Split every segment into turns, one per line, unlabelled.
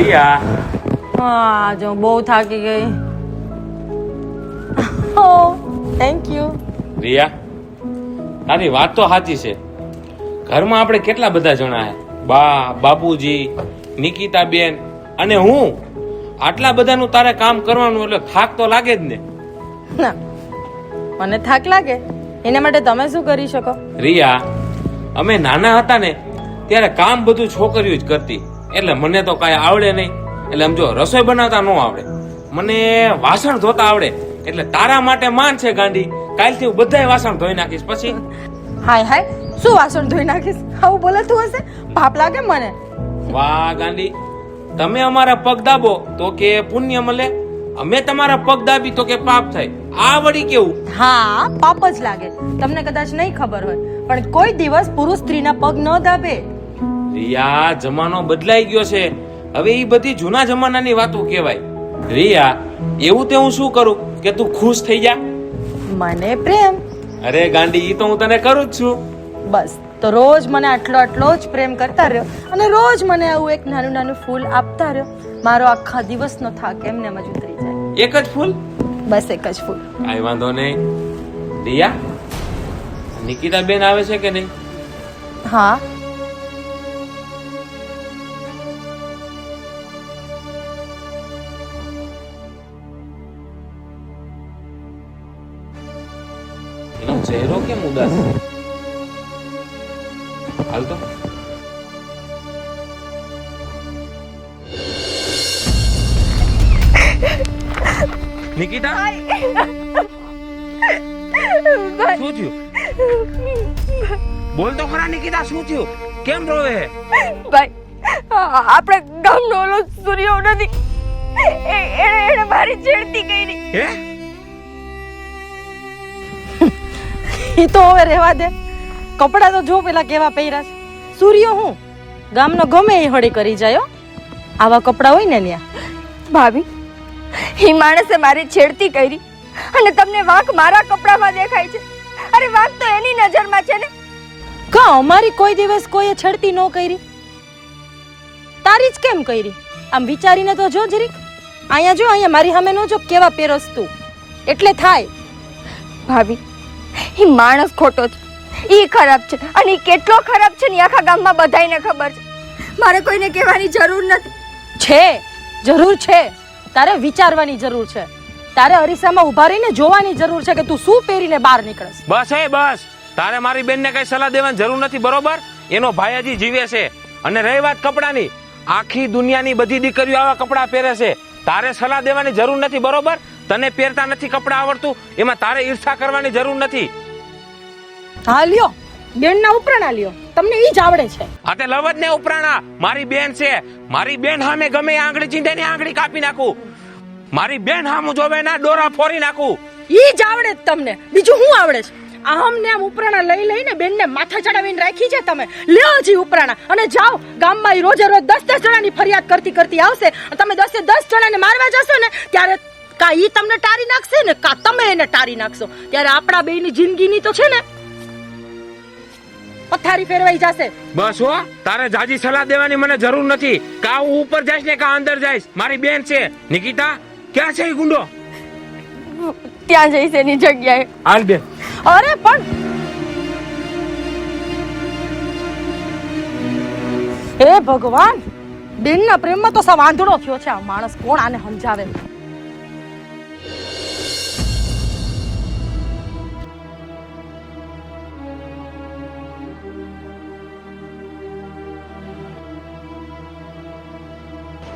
રિયા
હા જો બહુ થાકી ગઈ. ઓ થેન્ક યુ.
રિયા તારી વાત તો સાચી છે. ઘરમાં આપણે કેટલા બધા જણા હે, બા, બાપુજી, નિકિતા બેન અને હું. આટલા બધાનું તારે કામ કરવાનું એટલે થાક તો લાગે જ ને.
ના મને થાક લાગે એના માટે તમે શું કરી શકો?
રિયા અમે નાના હતા ને ત્યારે કામ બધું છોકરીઓ જ કરતી, એટલે મને તો કાંઈ આવડે નહીં. એટલે આમ જો રસોઈ બનાવતા ન આવડે, મને વાસણ ધોતા આવડે. એટલે તારા માટે માન છે ગાંડી, કાલથી હું બધાય વાસણ ધોઈ નાખીશ. પછી
હાય હાય શું વાસણ ધોઈ નાખીશ? આવું બોલતું હશે, પાપ લાગે મને.
વાહ ગાંડી, તમે અમારા પગ દાબો તો કે પુણ્ય મળે, અમે તમારા પગ દાબી તો કે પાપ થાય. આ વળી કેવું?
હા પાપ જ લાગે. તમને કદાચ નહીં ખબર હોય પણ કોઈ દિવસ પુરુષ સ્ત્રીના પગ ન દાબે.
રિયા જમાનો બદલાઈ ગયો છે, હવે એ બધી જૂના જમાનાની વાતો કહેવાય. રિયા એવું તે હું શું કરું કે તું ખુશ થઈ જા?
મને પ્રેમ.
અરે ગાંડી, ઈ તો હું તને કરું જ છું.
બસ તો રોજ મને આટલો આટલો જ પ્રેમ કરતા રહ્યો અને રોજ મને આવું એક નાનું નાનું ફૂલ આપતા રહ્યો. મારો આખા દિવસનો થાક એમને જ ઉતરી જાય.
એક જ ફૂલ?
બસ એક જ ફૂલ.
કાંઈ વાંધો નહીં. રિયા નિકિતા બેન આવે છે કે નહીં?
હા
એનો ચહેરો કેમ ઉદાસ છે? હાલ તો નિકિતા, શું થયું? બોલ તો ખરા નિકિતા, શું થયું? કેમ રોવે હે?
ભાઈ આપણે ગામનો ઓલો સૂર્યો નથી, એને મારી છેડતી કરી.
હે?
એ તો હવે રહેવા દે. કપડા તો જો પેલા કેવા પહેર્યા છે. સૂર્ય હું ગામનો ગમે એ હળી કરી જાય હો. આવા કપડા હોય ને ન્યા.
ભાભી એ માણસે મારી છેડતી કરી અને તમને વાંક મારા કપડામાં દેખાય છે. અરે વાંક તો એની નજરમાં છે ને.
કા અમારી કોઈ દિવસ કોઈએ છડતી ન કરી? તારી જ કેમ કરી? આમ વિચારીને તો જો જરીક. અહીંયા જો, અહીંયા મારી સામે નો જો કેવા પેરસ તું. એટલે થાય.
ભાભી એ માણસ ખોટો છે, એ ખરાબ છે અને એ કેટલો ખરાબ છે ને આખા ગામમાં બધાયને ખબર છે. મારે કોઈને કહેવાની જરૂર નથી.
છે જરૂર છે. તારે વિચારવાની જરૂર છે. તારે અરીસામાં ઊભા રહીને જોવાની જરૂર છે કે તું શું પહેરીને બહાર નીકળસ.
બસ બસ, તારે મારી બેનને કઈ સલાહ દેવાની જરૂર નથી, બરોબર? એનો ભાઈ હજી જીવે છે. અને રહી વાત કપડાની, આખી દુનિયાની બધી દીકરીઓ આવા કપડા પહેરે છે. તારે સલાહ દેવાની જરૂર નથી, બરોબર? તને પહેરતા નથી કપડા આવડતું, એમાં તારે ઈર્ષા કરવાની જરૂર નથી.
હા લ્યો, બેનના ઉપરાણા લ્યો, તમને ઈ જ આવડે છે.
આ તે લવજ ને ઉપરાણા. મારી બેન છે, મારી બેન સામે ગમે એ આંગળી ચીંધે ને આંગળી કાપી નાખું. મારી બેન સામું જોવે ના ડોરા ફોરી નાખું.
ઈ જ આવડે છે તમને, બીજું શું આવડે છે? આમ ને આમ ઉપરાણા લઈ લઈને બેનને માથા ચડાવીને રાખી છે તમે. લ્યો જી ઉપરાણા અને જાઓ ગામમાં. ઈ રોજે રોજ 10 જણાની ફરિયાદ કરતી કરતી આવશે. તમે 10 જણાને મારવા જશો ને ત્યારે કા ઈ તમને ટારી નાખશે ને કા તમે એને ટારી નાખશો. ત્યારે આપણા બેયની જિંદગીની તો છે ને પથારી ફેરવાઈ જશે.
બસ હો, તારે જાજી સલાહ દેવાની મને જરૂર નથી. કા હું ઉપર જઈશ ને કા અંદર જઈશ. મારી બેન છે. નિકિતા ક્યાં છે ઈ ગુંડો?
ત્યાં જઈશ એની જગ્યાએ.
હાલ બેન.
અરે પણ હે ભગવાન, બેનના પ્રેમમાં તો સા વાંધડો થયો છે. આ માણસ કોણ આને સમજાવે?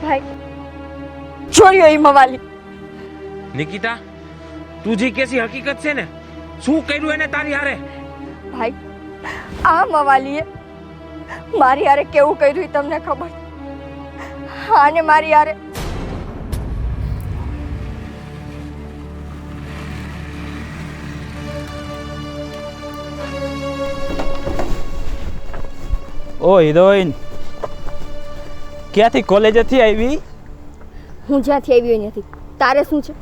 ભાઈ જોયો એ મવાલી.
નિકિતા, તું જે કેસી હકીકત છે ને, શું કર્યું એને તારી હારે?
ભાઈ આ મવાલીએ મારી હારે કેવું કર્યું તમને ખબર છે? આને મારી હારે
ઓ હિરોઈન, ક્યાંથી કોલેજેથી આવી?
હું જ્યાંથી આવી નથી. તારે શું છે?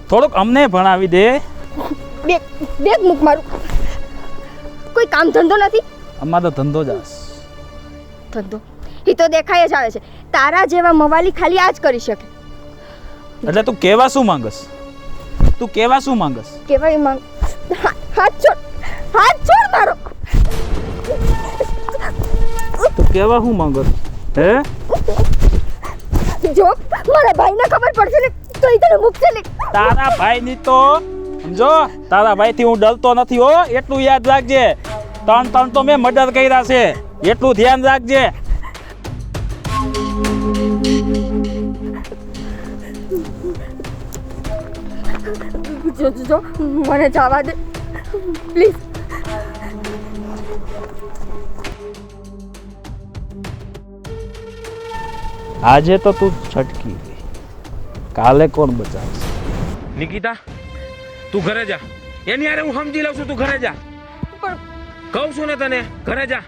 થોડુંક અમને ભણાવી દે.
બેગ મૂક મારું. કોઈ કામ ધંધો નથી?
અમારો ધંધો જ
ધંધો એ તો દેખાય જ આવે છે. તારા જેવા મવાલી ખાલી આ જ કરી શકે.
એટલે તું કેવા શું માંગસ? તું કેવા શું માંગસ?
કેવાય માંગ. હાથ છોડ મારો.
તું કેવા શું માંગસ? હે?
જો મારા ભાઈને ખબર પડશે ને તો એ તને મૂકશે ને.
તારા ભાઈની તો સમજો, તારા ભાઈથી હું ડરતો નથી હો, એટલું યાદ રાખજે. 3 તો મેં મર્ડર કર્યા છે, એટલું ધ્યાન રાખજે.
જો મને જવા દે પ્લીઝ.
આજે તો તું છટકી ગઈ, કાલે કોણ બચાવશે?
નિકિતા, તું ઘરે જા. એની યારે હું સમજી લઉં છું, તું ઘરે જા.
પણ
કહું છું ને તને, ઘરે જા.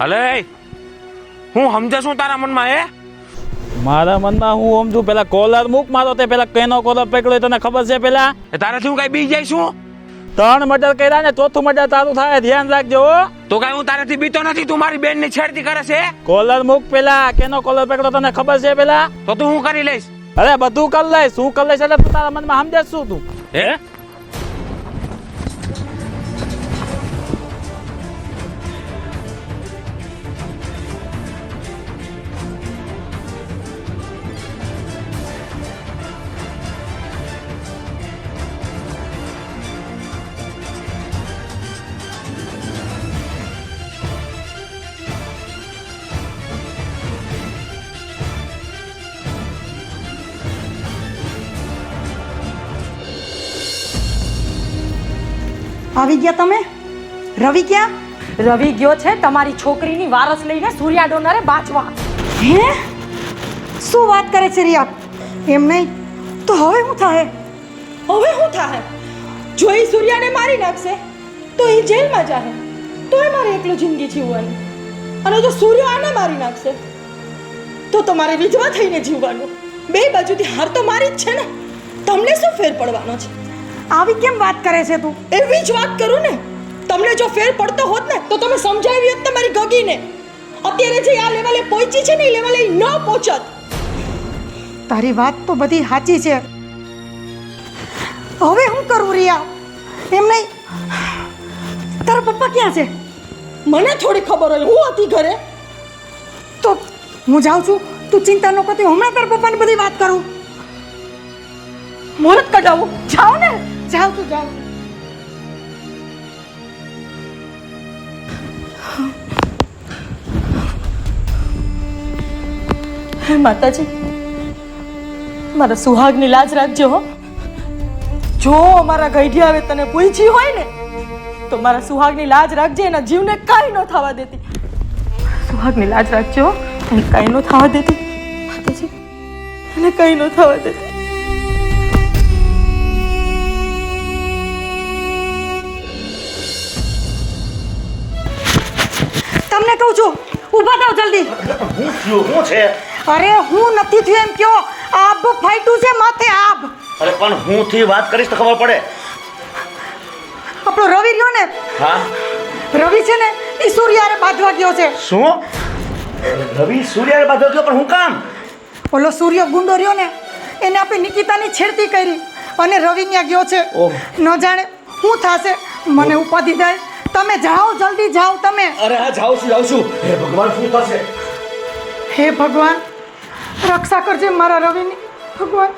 હલે, હું સમજે છું તારા મનમાં? હે,
મારા મનમાં હું સમજુ, પેલા કોલર મૂક મારો. તે પેલા કેનો કોલર પકડ્યો તને ખબર છે? પેલા
તારાથી હું કઈ બી જાય છું?
3 મર્ડર કર્યા ને, ચોથું મર્ડર તારું થાય, ધ્યાન રાખજો હો.
તો કઈ હું તારાથી બીતો નથી. તું મારી બેન ની છેડતી કરે છે.
કોલર મૂક પેલા. કેનો કોલર પકડ્યો તને ખબર છે? પેલા
તો તું હું કરી લઈશ?
અરે બધું કરી લઈશ. શું કરી લઈશ એટલે તું તારા મનમાં સમજે શું તું?
હે,
આવી ગયા તમે? રવિ ક્યાં? રવિ ગયો છે તમારી છોકરીની વારસ લઈને સૂર્યા ડોનરે બાચવા. હે, શું વાત કરે છે રિયા? એમ નહીં તો હવે શું થાય? હવે શું થાય? જો એ સૂર્યાને મારી નાખશે તો એ જેલમાં જાહે, તો એ મારે એકલું જિંદગી જીવવાની. અને જો સૂર્ય આને મારી નાખશે તો તમારે વિધવા થઈને જીવવાનું. બે બાજુથી હાર તો મારી જ છે ને. તમને શું ફેર પડવાનો છે? આવી કેમ વાત કરે છે તું? એવી જ વાત કરું ને. તમને જો ફેર પડતો હોત ને તો તમે સમજાવી હોત તમારી ગગીને. અત્યારે જે આ લેવલે પહોંચી છે ને એ લેવલે ન પહોંચત.
તારી વાત તો બધી સાચી છે. હવે હું કરું રિયા? એમ નહીં, તારા પપ્પા ક્યાં છે?
મને થોડી ખબર હોય, હું હતી ઘરે.
તો હું જાઉં છું, તું ચિંતા ન કરતી. હમણાં તારા પપ્પાને બધી વાત કરું.
મુહૂર્ત કઢાવું. જાઓ ને.
જાઉં તું જાઉં.
હે માતાજી, મારા સુહાગની લાજ રાખજો હો. જો મારા ગઈઢી આવે તને પૂછી હોય ને તો મારા સુહાગની લાજ રાખજે. એના જીવને કાંઈ ન થવા દેતી. સુહાગની લાજ રાખજો હો. એને કાંઈ ન થવા દેતી માતાજી, એને કાંઈ ન થવા દેતી.
તમને કહું છું, ઊભા થાવ જલ્દી.
હું થયું? શું છે?
અરે હું નથી થયું એમ કયો. આબ ફાટ્યું છે માથે, આબ.
અરે પણ હું થી વાત કરીશ તો ખબર પડે.
આપણો રવિ રહ્યો ને,
હા,
રવિ છે ને એ સૂર્યારે બાંધવા ગયો છે.
શું? રવિ સૂર્ય બાંધો ગયો, પણ હું કામ?
ઓલો સૂર્ય ગુંડો રહ્યો ને એને આપણે નિકિતાની છેડતી કરી અને રવિ ત્યાં ગયો છે.
ઓહ.
ન જાણે શું થશે. મને ઉપાધિ થાય. તમે જાઓ, જલ્દી જાઓ તમે.
અરે હા, જાઉં છું. હે ભગવાન, શું થશે?
હે ભગવાન, રક્ષા કરજે મારા રવિની. ભગવાન.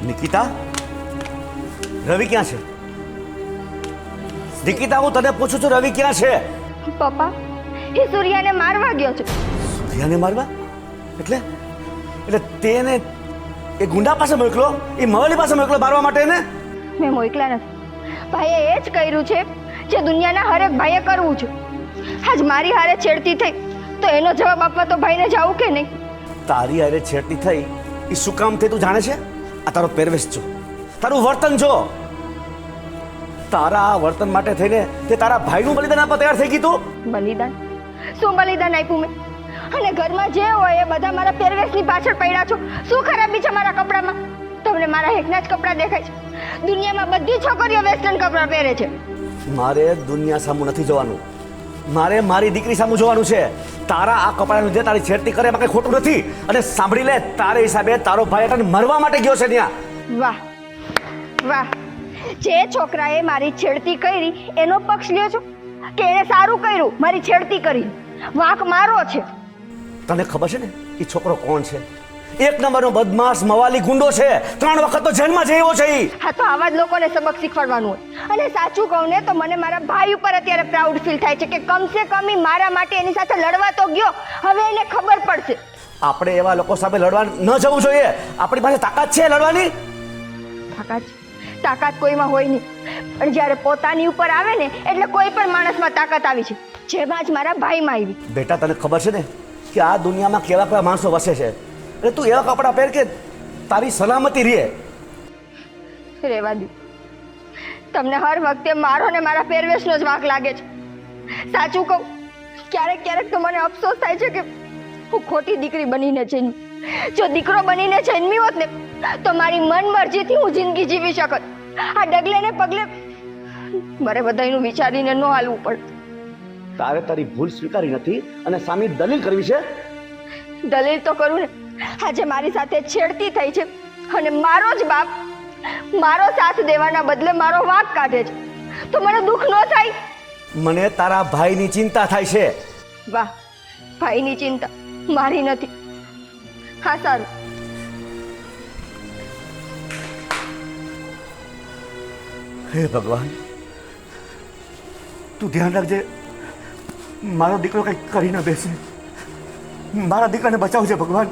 નિકિતા, રવિ ક્યાં છે? નિકિતા, હું તને પૂછું છું, રવિ ક્યાં છે?
પપ્પા, એ સૂર્યાને મારવા ગયો છે.
સૂર્યાને મારવા? એટલે તેને એ ગુંડા પાસે મોકલો, એ મવલી પાસે મોકલો મારવા માટે ને?
મેં મોકલા નથી. ભાઈએ એ જ કર્યું છે જે દુનિયાના હરેક ભાઈએ કરવું છે. આજ મારી હારે છેડતી થઈ તો એનો જવાબ આપવા તો ભાઈને જાવું કે નહીં?
તારી હારે છેડતી થઈ એ શું કામ થઈ તું જાણે છે? આ તારો પહેરવેશ જો, તારું વર્તન જો. તારા આ વર્તન માટે થઈને તે તારા ભાઈનું બલિદાન આપવા તૈયાર થઈ ગઈ તું?
બલિદાન? શું બલિદાન આપ્યું મેં? અને ઘરમાં જે હોય એ બધા મારા પહેરવેશની પાછળ પડ્યા છો. શું ખરાબી છે મારા કપડામાં? તમને મારા એકના જ કપડાં દેખાય છે? દુનિયામાં બધી છોકરીઓ વેસ્ટર્ન કપડાં પહેરે છે.
મારે દુનિયા સામું નથી જોવાનું, મારે મારી દીકરી સામું જોવાનું છે. તારા આ કપડાનું લીધે તારી છેડતી કરે એમાં કઈ ખોટું નથી. અને સાંભળી લે, તારે હિસાબે તારો ભાઈ તને મરવા માટે ગયો છે ત્યાં.
વાહ વાહ, જે છોકરાએ મારી છેડતી કરી એનો પક્ષ લ્યો છો કે એણે સારું કર્યું મારી છેડતી કરી? વાંક મારો છે.
તને ખબર છે ને એ છોકરો કોણ છે? એક નંબરનો બદમાશ મવાલી ગુંડો છે. 3 વખત તો જેલમાં જયો છે ઈ.
હા, તો આવા જ લોકોને સબક શીખવાડવાનું હોય. અને સાચું કહું ને તો મને મારા ભાઈ ઉપર અત્યારે પ્રાઉડ ફીલ થાય છે કે કમસે કમ ઈ મારા માટે એની સાથે લડવા તો ગયો. હવે એને ખબર પડશે.
આપણે એવા લોકો સામે લડવા ન જવું જોઈએ. આપણી પાસે તાકાત છે લડવાની.
તાકાત કોઈમાં હોય નહીં, પણ જ્યારે પોતાની ઉપર આવે ને એટલે કોઈ પણ માણસમાં તાકાત આવી છે, જેમાં જ મારા ભાઈમાં આવી.
બેટા, તને ખબર છે ને કે આ દુનિયામાં કેવા કેવા માણસો વસે છે. એટલે તું એવા કપડાં પહેર કે તારી સલામતી રહે.
રેવા દો. તમને હર વખતે મારો ને મારા પહેરવેશનો જ વાંક લાગે છે. સાચું કહું, ક્યારેક ક્યારેક તો મને અફસોસ થાય છે કે હું ખોટી દીકરી બનીને જન્મી. જો દીકરો બનીને જન્મી હોત ને તો મારી મન મરજીથી હું જિંદગી જીવી શકત. આ ડગલે ને પગલે મારે બધાયનું વિચારીને ન હાલવું પડે.
તારે તારી ભૂલ સ્વીકારી નથી અને સામે દલીલ કરવી છે.
દલીલ તો કરું ને. આજે મારી સાથે છેડતી થઈ છે અને મારો જ બાપ મારો સાથ દેવાના બદલે મારો વાંક કાઢે છે, તો મને દુઃખ ન થાય?
મને તારા ભાઈની ચિંતા થાય છે.
વાહ, ભાઈની ચિંતા મારી નથી. હા, સારું.
હે ભગવાન, તું ધ્યાન રાખજે, મારો દીકરો કંઈક કરી ન બેસે. મારા દીકરાને બચાવજે ભગવાન.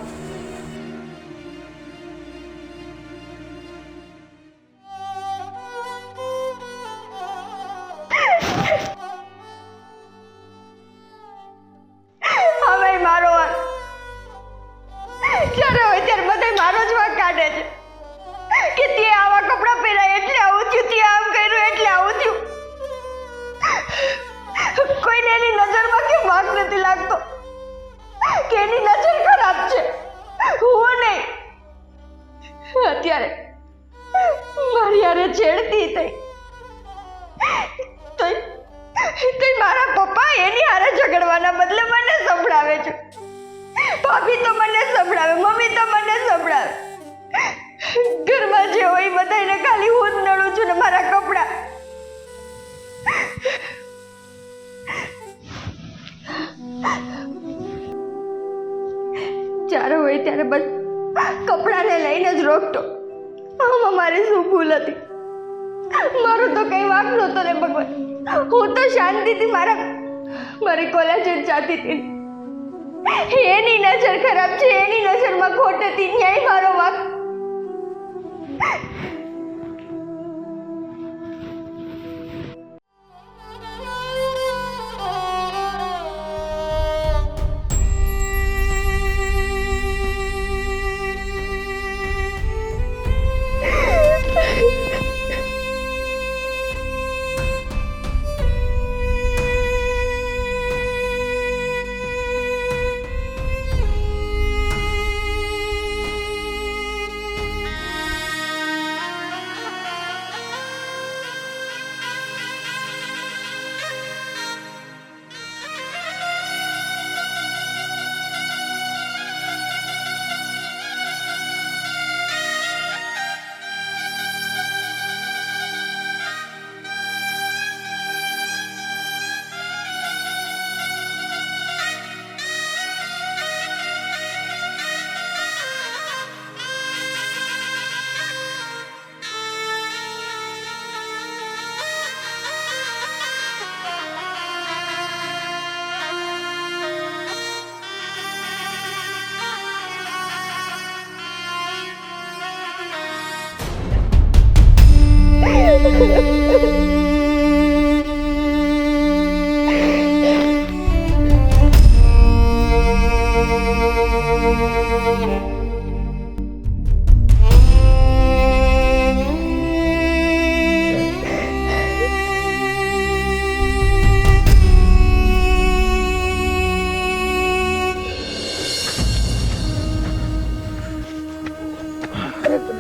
હવે મારો વાંક. જ્યારે હોય ત્યારે બધા મારો જ વાંક કાઢે છે કે તે આવા કપડાં પહેરાય એટલે આવું થયું, તે આમ કર્યું એટલે આવું થયું. કોઈને એની નજરમાં કેમ વાંક નથી લાગતો કે એની નજર ખરાબ છે? હું નહીં. અત્યારે મારી હારે છેડતી થઈ તો મારા પપ્પા એની હારે ઝઘડવાના બદલે મને સંભળાવે છે. ભાભી તો મને સંભળાવે, મમ્મી તો મને સંભળાવે. ઘરમાં જે હોય બધાને ખાલી હું જ નડું છું ને મારા કપડાં. જ્યારે હોય ત્યારે બસ કપડાને લઈને જ રોકતો. આમાં મારી શું ભૂલ હતી? મારું તો કઈ વાંક નહોતો ને ભગવાન. હું તો શાંતિથી મારી કોલેજ જ જાતી હતી. એની નજર ખરાબ છે, એની નજરમાં ખોટ હતી, ન્યાય મારો વાંક.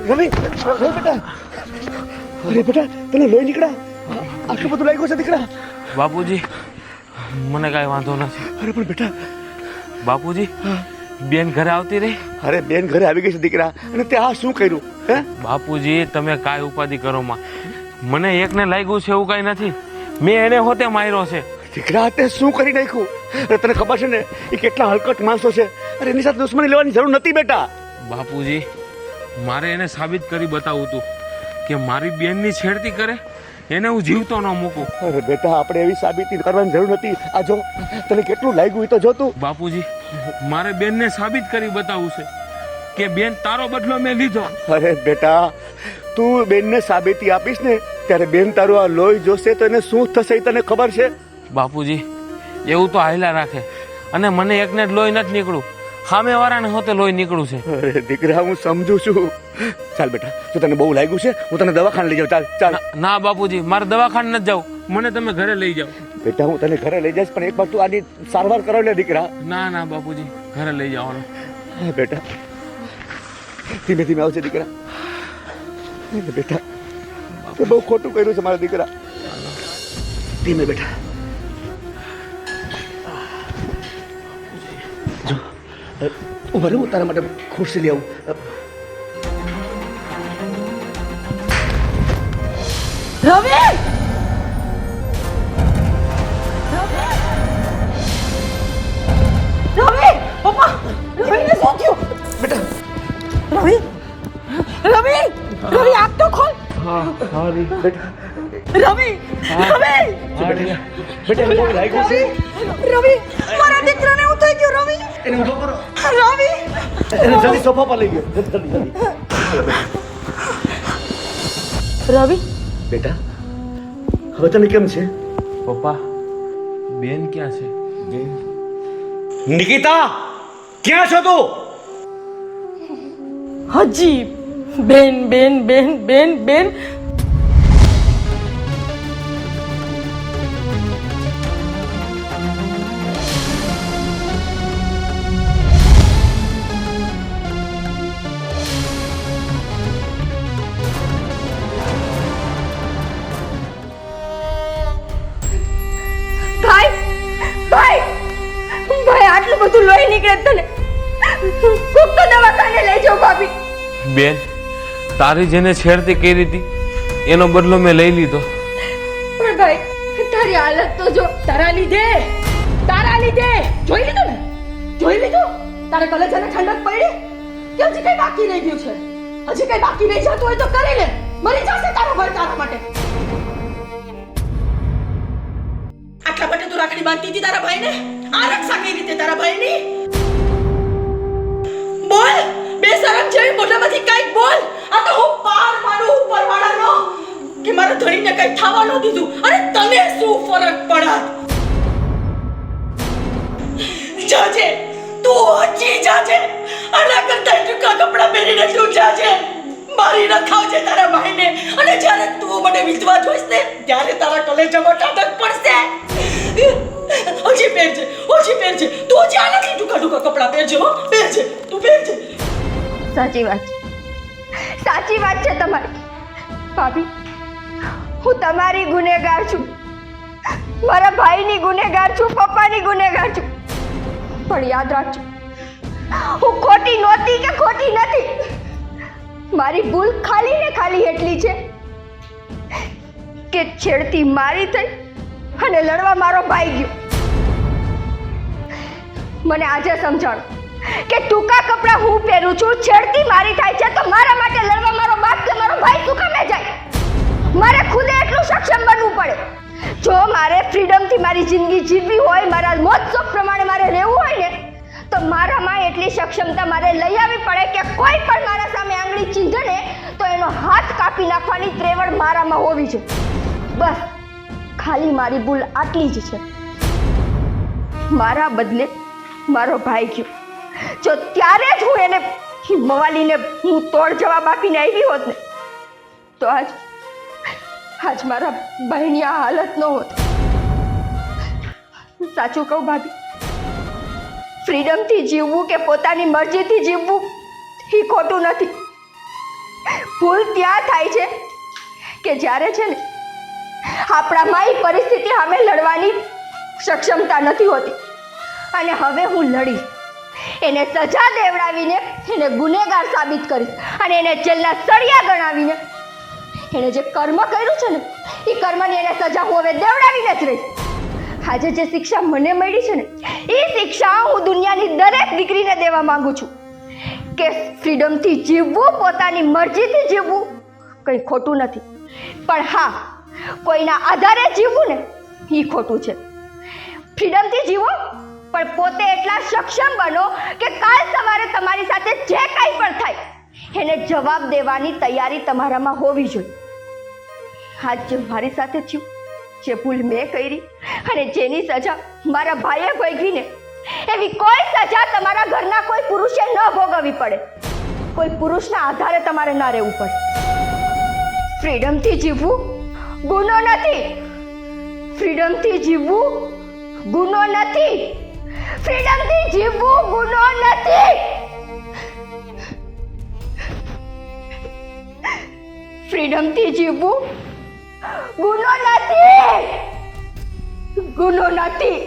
રવિ બેટા, અરે બેટા તને લોહી નીકળ્યા, આટલું બધું લાગ્યું છે દીકરા?
બાપુજી મને કાંઈ વાંધો નથી.
અરે પણ બેટા,
બાપુજી બેન ઘરે આવતી રહી.
અરે બેન ઘરે આવી ગઈ છે દીકરા, અને તે આ શું કર્યું? હે
બાપુજી તમે કાંઈ ઉપાધિ કરો માં, મને એકને લાગ્યું છે એવું કાંઈ નથી. મેં એને હોતે માર્યો છે.
દીકરા તે શું કરી નાખ્યું? અરે તને ખબર છે ને એ કેટલા હલકટ માણસો છે. અરે એની સાથે દુશ્મની લેવાની જરૂર નથી બેટા.
બાપુજી મારે એને સાબિત કરી બતાવવું હતું કે મારી બેનની છેડતી કરે એને હું જીવતો ન મૂકું.
અરે બેટા આપણે એવી સાબિતી કરવાની જરૂર નથી. આ જો તને કેટલું લાગ્યું એ તો જો તું.
બાપુજી મારે બેનને સાબિત કરી બતાવવું છે કે બેન તારો બદલો મેં લીધો.
અરે બેટા તું બેનને સાબિતી આપીશ ને ત્યારે બેન તારું આ લોહી જોશે તો એને શું થશે એ તને ખબર છે?
બાપુજી એવું તો હાયલા રાખે અને મને એકને જ લોહી નથી નીકળું, સામે વાળાને હોતે લોહી નીકળું છે.
અરે દીકરા હું સમજુ છું. ચાલ બેટા જો તને બહુ લાગ્યું છે હું તને દવાખાને લઈ જાઉં. ચાલ ચાલ.
ના બાપુજી મારે દવાખાને નથી જવું, મને તમે ઘરે લઈ જાઓ.
બેટા હું તને ઘરે લઈ જઈશ પણ એક વાર તું આની સારવાર કરાવ લે દીકરા.
ના ના બાપુજી ઘરે લઈ જવાનું.
હા બેટા ધીમે ધીમે આવશે દીકરા. બેટા તે બહુ ખોટું કર્યું છે મારા દીકરા. ધીમે બેટા. જો ઉભા રહો, તારા માટે ખુરશી લઈ આવું.
રવિ રવિ પપ્પા રવિને શું થયું?
બેટા
રવિ રવિ રવિ આપ તો ખોલ.
બેટા
રવિ રવિ
બેટા બહુ લાગ્યું છે.
રવિ મારા દીકરાને એવું થઈ ગયું. રવિ
એને ઊભો કરો.
રવિ
એને જલ્દી સોફા પર લઈ ગયો. જલ્દી જલ્દી.
રવિ
બેટા હવે તને કેમ છે?
પપ્પા બેન ક્યાં છે?
નિકિતા ક્યાં છો તું?
હજી બેન બેન બેન બેન બેન.
ભાઈ ભાઈ ભાઈ આટલું બધું લોહી નીકળે તને કોક તો દવાખાને લઈ જાઓ ભાભી.
બેન તારી જેને છેડતી કરી હતી એનો બદલો મેં લઈ લીધો.
પણ ભાઈ તારી હાલત તો જો.
તારા લીધે જોઈ લીધું ને? જોઈ લીધું? તારા કલેજાને ઠંડક પડી કે હજી કઈ બાકી રહી ગયું છે? હજી કઈ બાકી રહી જતું હોય તો કરી લે. મરી જશે તારો ભાઈ તારા માટે. આટલા માટે તું રાખડી બાંધતી હતી તારા ભાઈને? આ રક્ષા કઈ રીતે તારા ભાઈની? બોલ બેશરમ જેવી મોઢામાંથી કઈક બોલ. આ તો હું પાર મારું ઉપરવાળાનો કે મારા ધણીને કઈ થવા ન દીધું. અરે તને શું ફરક પડત? જાજે તું હજી જાજે. આના કરતા ટૂંકા કપડાં પહેરીને તું જાજે. મારી રખાવજે તારા ભાઈને અને જ્યારે તું મને વિધવા જોઈશ ને ત્યારે તારા કલેજામાં ઠંડક પડશે. હજી પહેરજે તું હજી આનાથી ટૂંકા કપડાં પહેરજે. હો પહેરજે તું પહેરજે.
સાચી વાત છે તમારી ભાભી. હું તમારી ગુનેગાર છું, મારા ભાઈની ગુનેગાર છું, પપ્પાની ગુનેગાર છું. પણ યાદ રાખજો હું ખોટી નહોતી કે ખોટી નથી. મારી ભૂલ ખાલી ને ખાલી એટલી છે કે છેડતી મારી થઈ અને લડવા મારો ભાઈ ગયો. મને આજે સમજાણો કે ટૂંકા કપડાં હું પહેરું છું, છેડતી મારી થાય છે તો મારા માટે લડવા મારો બાપ કે મારો ભાઈ શું કામે જાય? મારે ખુદે એટલું સક્ષમ બનવું પડે. જો મારે ફ્રીડમથી મારી જિંદગી જીવવી હોય, મારા મોજ શોખ પ્રમાણે મારે રહેવું હોય ને તો મારામાં એટલી સક્ષમતા મારે લઈ આવવી પડે કે કોઈ પણ મારા સામે આંગળી ચીંધે ને તો એનો હાથ કાપી નાખવાની ત્રેવડ મારામાં હોવી જોઈએ. બસ ખાલી મારી ભૂલ આટલી જ છે. મારા બદલે મારો ભાઈ ગયો. જો ત્યારે જ હું એને મવાલીને હું તોડ જવાબ આપીને આવી હોત ને તો આજ મારા ભાઈની આ હાલત ન હોત. સાચું કહું ભાભી, ફ્રીડમથી જીવવું કે પોતાની મરજીથી જીવવું એ ખોટું નથી, ભૂલ ત્યાં થાય છે કે જ્યારે છે ને આપણામાં એ પરિસ્થિતિ સામે લડવાની સક્ષમતા નથી હોતી. અને હવે હું લડીશ, એને સજા દેવડાવીને એને ગુનેગાર સાબિત કરીશ અને એને જેલના સળિયા ગણાવીને એણે જે કર્મ કર્યું છે ને એ કર્મની એને સજા હું હવે દેવડાવીને જ રહીશ. આજે જે શિક્ષા મને મળી છે ને એ શિક્ષા હું દુનિયાની દરેક દીકરીને દેવા માંગુ છું કે ફ્રીડમથી જીવવું, પોતાની મરજીથી જીવવું કંઈ ખોટું નથી, પણ હા, કોઈના આધારે જીવવું ને એ ખોટું છે. ફ્રીડમથી જીવો, પણ પોતે એટલા સક્ષમ બનો કે કાલ સવારે તમારી સાથે જે કાંઈ પણ થાય એને જવાબ દેવાની તૈયારી તમારામાં હોવી જોઈએ. આજ જે મારી સાથે થયું, જે ભૂલ મેં કરી અને જેની સજા મારા ભાઈએ ભોગવીને, એવી કોઈ સજા તમારા ઘરના કોઈ પુરુષે ન ભોગવવી પડે. કોઈ પુરુષના આધારે તમારે ના રહેવું પડે. ફ્રીડમથી જીવવું ગુનો નથી. ફ્રીડમથી જીવવું ગુનો નથી. ફ્રીડમથી જીવવું ગુનો નથી. ફ્રીડમથી જીવવું ગુનો નથી. ગુનો નથી.